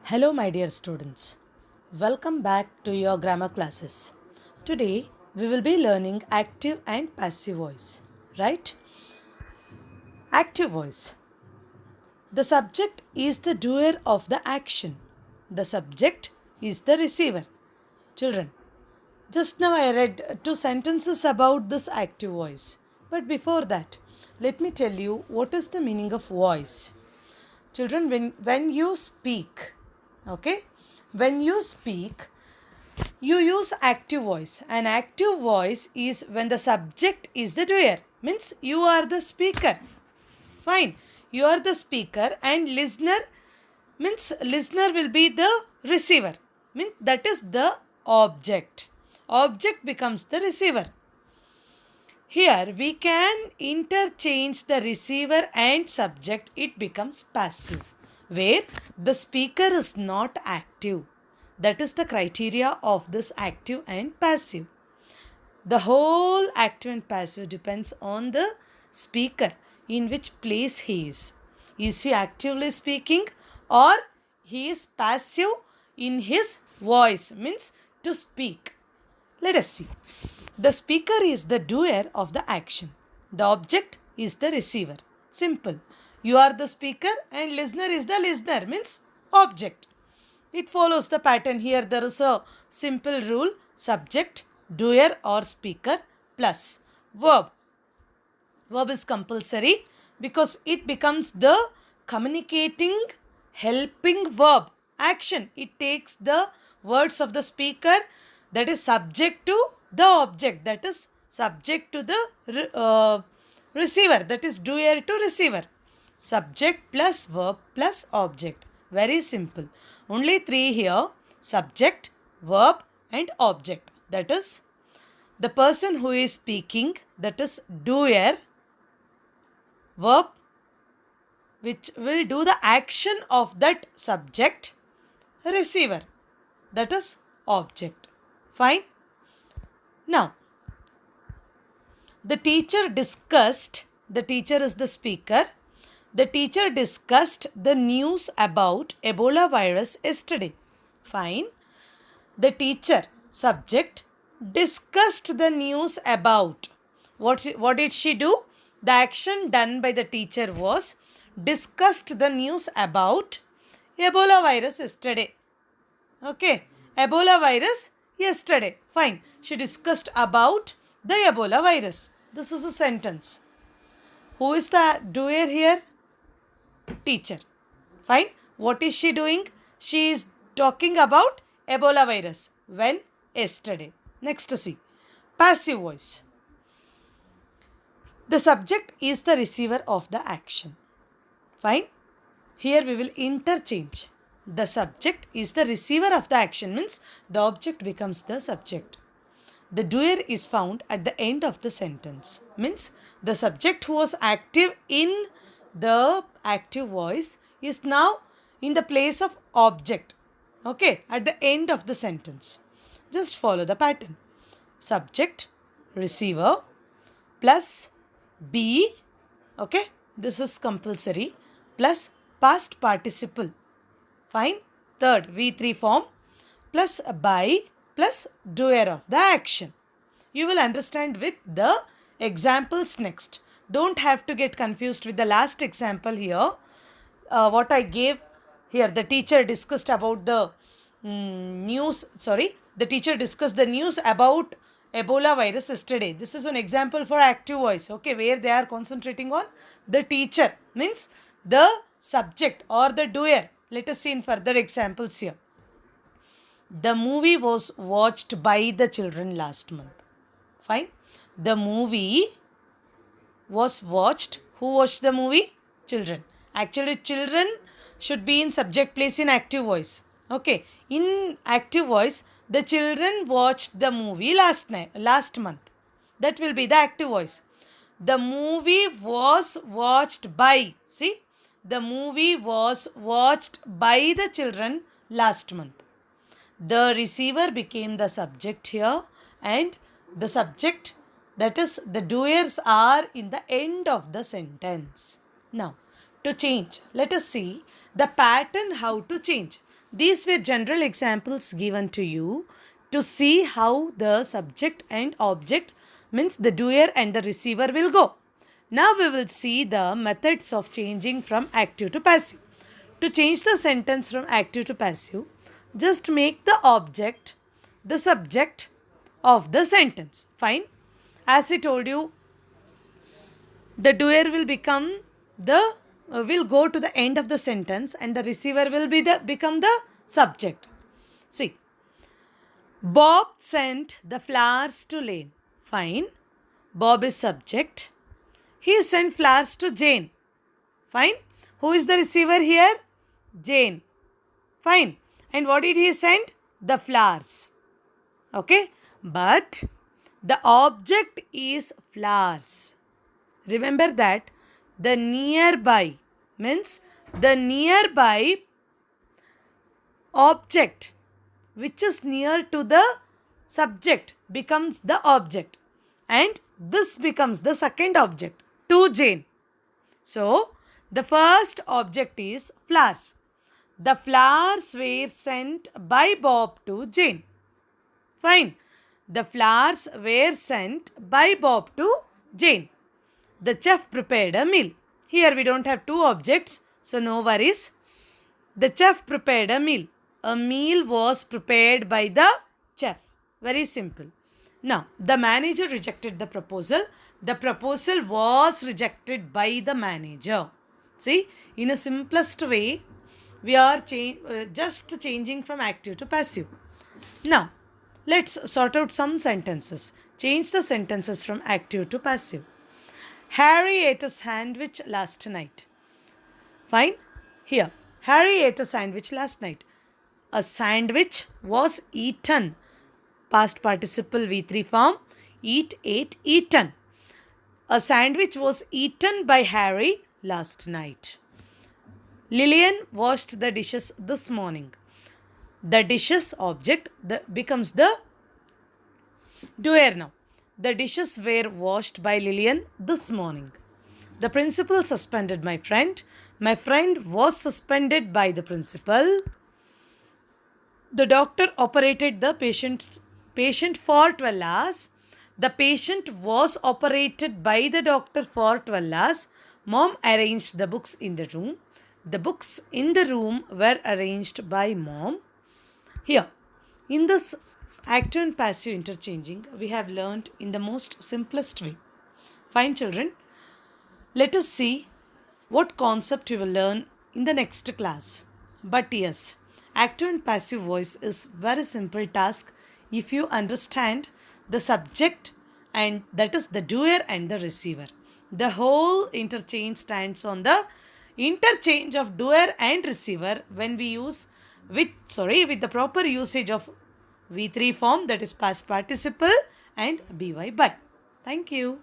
Hello, my dear students. Welcome back to your grammar classes. Today, we will be learning active and passive voice, right? Active voice. The subject is the doer of the action. The subject is the receiver. Children, just now I read two sentences about this active voice. But before that, let me tell you what is the meaning of voice. Children, when you speak, okay, when you speak, you use active voice. An active voice is when the subject is the doer. Means you are the speaker. Fine. You are the speaker and listener means listener will be the receiver. Means that is the object. Object becomes the receiver. Here we can interchange the receiver and subject. It becomes passive where the speaker is not active. That is the criteria of this active and passive. The whole active and passive depends on the speaker in which place he is. Is he actively speaking or he is passive in his voice means to speak. Let us see. The speaker is the doer of the action. The object is the receiver. Simple. You are the speaker and listener is the listener means object. It follows the pattern here. There is a simple rule. Subject, doer or speaker plus verb. Verb is compulsory because it becomes the communicating, helping verb. Action. It takes the words of the speaker that is subject to the object. That is subject to the receiver. That is doer to receiver. Subject plus verb plus object. Very simple. Only three here. Subject, verb and object. That is the person who is speaking. That is doer. Verb which will do the action of that subject. Receiver. That is object. Fine. Now, the teacher discussed. The teacher is the speaker. The teacher discussed the news about Ebola virus yesterday. Fine. The teacher, subject, discussed the news about. What did she do? The action done by the teacher was discussed the news about Ebola virus yesterday. Okay. Ebola virus yesterday. Fine. She discussed about the Ebola virus. This is a sentence. Who is the doer here? Teacher. Fine. What is she doing? She is talking about Ebola virus. When? Yesterday. Next see. Passive voice. The subject is the receiver of the action. Fine. Here we will interchange. The subject is the receiver of the action means the object becomes the subject. The doer is found at the end of the sentence means the subject who was active in the active voice is now in the place of object. Okay, at the end of the sentence. Just follow the pattern. Subject, receiver plus be. Okay, this is compulsory plus past participle. Fine. Third, V3 form plus by plus doer of the action. You will understand with the examples next. Don't have to get confused with the last example here. What I gave here, the teacher discussed about the the teacher discussed the news about Ebola virus yesterday. This is an example for active voice, okay, where they are concentrating on the teacher, means the subject or the doer. Let us see in further examples here. The movie was watched by the children last month. Fine. The movie was watched. Who watched the movie? Children. Actually, children should be in subject place in active voice. Okay. In active voice, the children watched the movie last month. That will be the active voice. The movie was watched by. See, the movie was watched by the children last month. The receiver became the subject here and the subject, that is the doers, are in the end of the sentence. Now, to change, let us see the pattern how to change. These were general examples given to you to see how the subject and object, means the doer and the receiver, will go. Now we will see the methods of changing from active to passive. To change the sentence from active to passive, just make the object the subject of the sentence. Fine. As I told you, the doer will become the will go to the end of the sentence and the receiver will become the subject. See, Bob sent the flowers to Lane. Fine. Bob is subject. He sent flowers to Jane. Fine. Who is the receiver here? Jane. Fine. And what did he send? The flowers. Okay. But the object is flowers. Remember that the nearby means the nearby object which is near to the subject becomes the object, and this becomes the second object to Jane. So, the first object is flowers. The flowers were sent by Bob to Jane. Fine. The flowers were sent by Bob to Jane. The chef prepared a meal. Here we don't have two objects, so no worries. The chef prepared a meal. A meal was prepared by the chef. Very simple. Now, the manager rejected the proposal. The proposal was rejected by the manager. See, in a simplest way, we are just changing from active to passive. Now, let's sort out some sentences. Change the sentences from active to passive. Harry ate a sandwich last night. Fine. Here, Harry ate a sandwich last night. A sandwich was eaten. Past participle V3 form. Eat, ate, eaten. A sandwich was eaten by Harry last night. Lillian washed the dishes this morning. The dishes object becomes the doer now. The dishes were washed by Lillian this morning. The principal suspended my friend. My friend was suspended by the principal. The doctor operated the patient for 12 hours. The patient was operated by the doctor for 12 hours. Mom arranged the books in the room. The books in the room were arranged by Mom. Here, in this active and passive interchanging, we have learned in the most simplest way. Fine, children. Let us see what concept you will learn in the next class. But yes, active and passive voice is very simple task if you understand the subject, and that is the doer and the receiver. The whole interchange stands on the interchange of doer and receiver when we use with the proper usage of V3 form, that is past participle and by. Thank you.